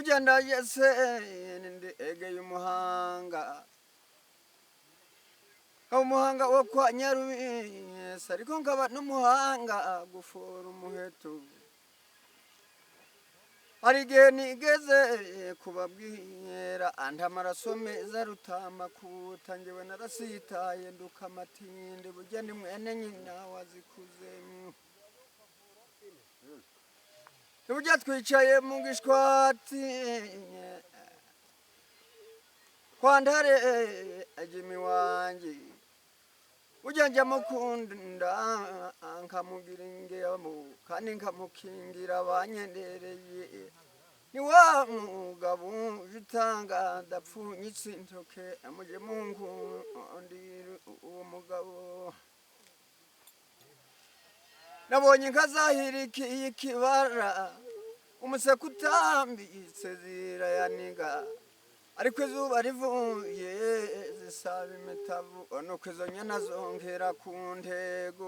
burya ndageze ndegeye umuhanga wo kwa Nyarubisa ariko nkaba n'umuhanga gufora umuheto hari igihe nigeze kubabwira andi amaraso meza rutama kuta njyewe narasitaye nduka amatinde burya ni mwene nyina wazikuze burya twicaye mu gishwati kwa Ntare Jimmy wanjye burya njya mukunda nkamugira ingemu kandi nkamukingira abanyendereye ni wa mugabo utanga ndapfunyitse intoke amuje munkundira uwo mugabo nabonye inka zahirikiye ikibara umuseke utambitse zirayaniga ariko izuba rivuye zisaba imitavu nuko izo nyana zongera ku ntego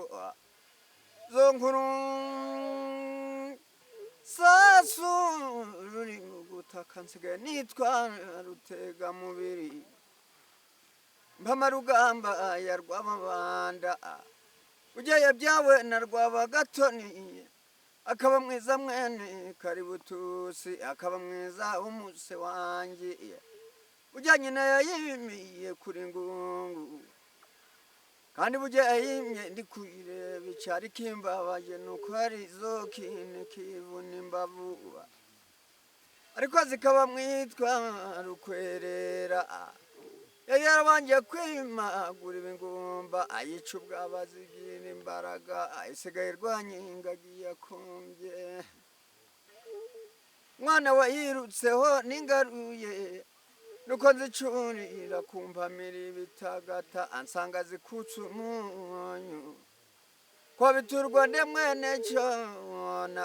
zo nkuru sasu ruri mu gutaka nsigaye nitwa Rutegamubiri Mpamarugamba ya Rwamabanda ujyaye byawe na Rwabagatoni akaba mwiza mwene Kaributusi akaba mwiza umuse wanjye burya nyina yayimiye kuri Ngungu kandi burya yayimye ndi kuyireba icyari kimbabaje nuko hari zo kine kivuna imbavu ariko zikaba mwitwa Rukwerera yari yarabanje kwimagura ibingumba ayica ubwaba zigira imbaraga isigaye irwanya ingagi yakombye mwana wayirutseho n'ingaruye nuko nzicurira kumpamira ibitagata ansanga zikutse umunyu kwa biturwa nde mwene cyona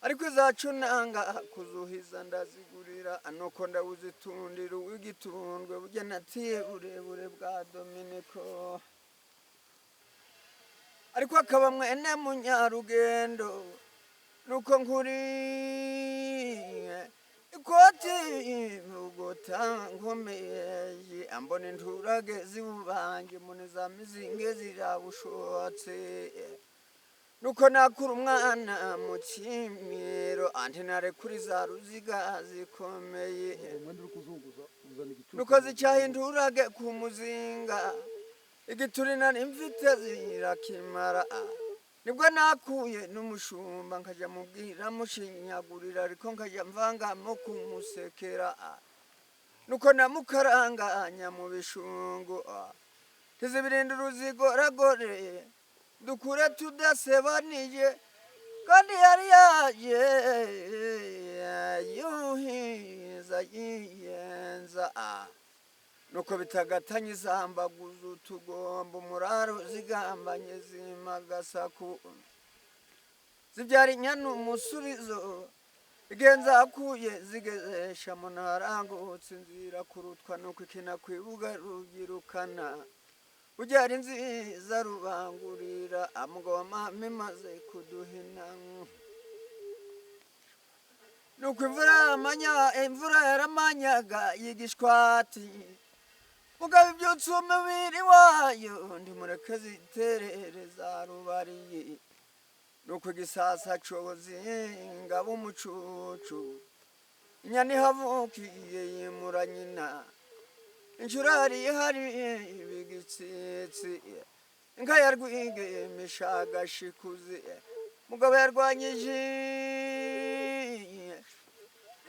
ariko izacunanga kuzuhiza ndazigurira nuko ndawuzitundira uw'igitundwe burya natiye burebure bwa Dominiko ariko akaba mwene Munyarugendo nuko nkuriye ikoti Bugota nkomeye ambona inturage zibubange mune za mizinge zirabushotse nuko nakura umwana mu Kimiro antenare kuri za ruziga zikomeye nuko zicyahindurage ku muzinga igiturina nimfite zirakimara nibwo nakuye n'umushumba nkajya mubwira mushinyagurira ariko nkajya mvangamo kumusekera nuko namukaranganya mu bishungu tizibirinda uruzigoragore dukure tudasebanije kandi yari yaje yuhiza yiyenza nuko bitagatanye izambaguza utugomba umuraro zigambanye zimagasaku zibyara inyana umusubizo igenza akuye zigezesha munarangutse inzira kurutwa nuko ikina kwibuga rubyirukana ujyari nziza rubangurira amugoma mimaze kuduhina nuko imvura yaramanyaga yigishwati mugabo ibyutse umubiri wayo ndimureke ziterereza rubariye nuko igisasa cozi ngabo umucucu inyana ihavukiye yimura nyina inshurari hari ibigitsitsi inka yarwige imishagashikuzi mugabo yarwanyije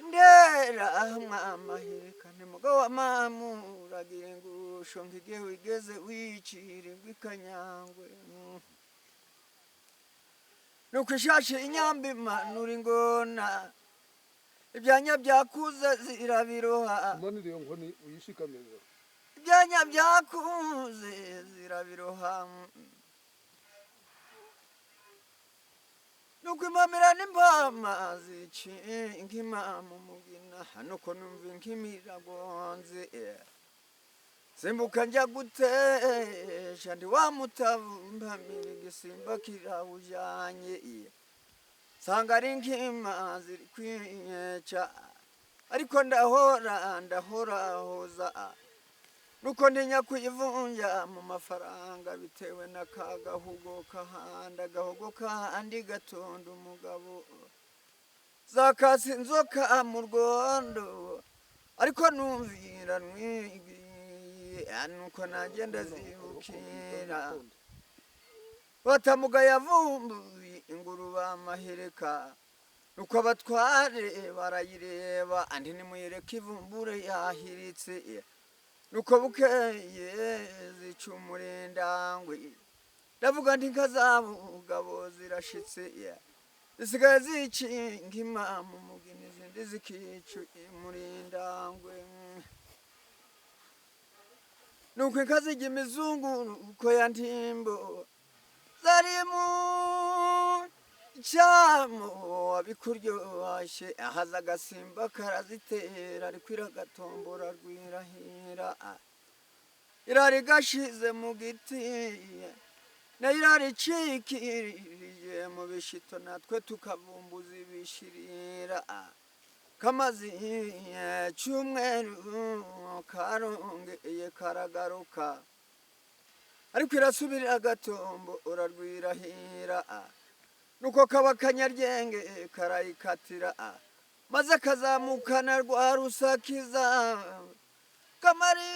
ndera mwamahirikane mugabo wamamuragira ingusho nk'igihe wigeze wicira ingwikanyangwe nuko ishashe inyambi manura ingona ibyanya byakuze zirabiroha maniriyo nkoni uyishikameza ibyanya byakuze zirabiroha nuko impamira n'impama zicinga impama umugina nuko numva inkimiragonze simbuka njya gutesha ndi wa mutavu mpamira igisimba kirawujanye sanga ari nkima ziri kwica ariko ndahorahoza nuko ntinya kuyivunja mu mafaranga bitewe n'akagahugo kahanda agahugo kandi gatonda umugabo zakasa inzoka mu rwondo ariko numvira nwigiye nuko nanjye ndazibukira batamuga yavumbuye ingurube amahereka nuko abatware barayireba andi nimuyereka ivumbure yahiritse nuko bukeye zica umurindangwe ndavuga nti nkazabugabo zirashitse zisigaye zicinga imama umugeni izindi zikica umurindangwe nuko inka zijya imizunguruko ya ntimbo zari mu cyamo abikuryoshye ahaza agasimba karazitera ariko iragatombora rwirahira irari gashize mu giti nayo irari icikirije mu bishito natwe tukavumbuza ibishirira kamaze cyumweru karongeye karagaruka ariko irasubirira agatombo urarwirahira nuko kaba kanyaryenge karayikatira maze kazamukana rwa rusakiza kamari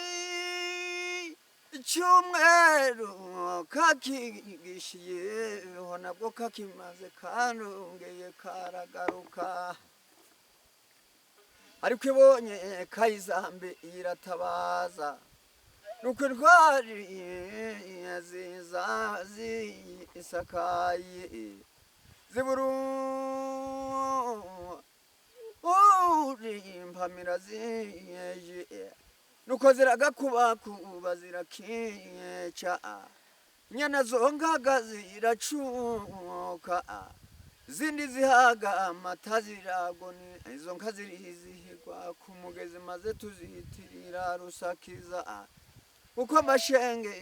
icyumweru kakigishiyeho nabwo kakimaze karongeye karagaruka ariko ibonye kayizambe iratabaza nuko intwari ziza zisakaye impamira ziyeje nuko ziragakubakuba zirakica inyana zongaga ziracuka zindi zihaga amata ziragoni izo nka zirizihirwa ku mugezi maze tuzihitirira rusakiza uko amashenge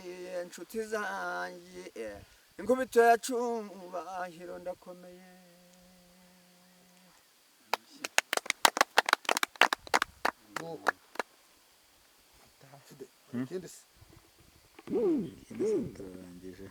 inshuti zanjye inkubito ya cubahiro ndakomeye ikindi se turarangije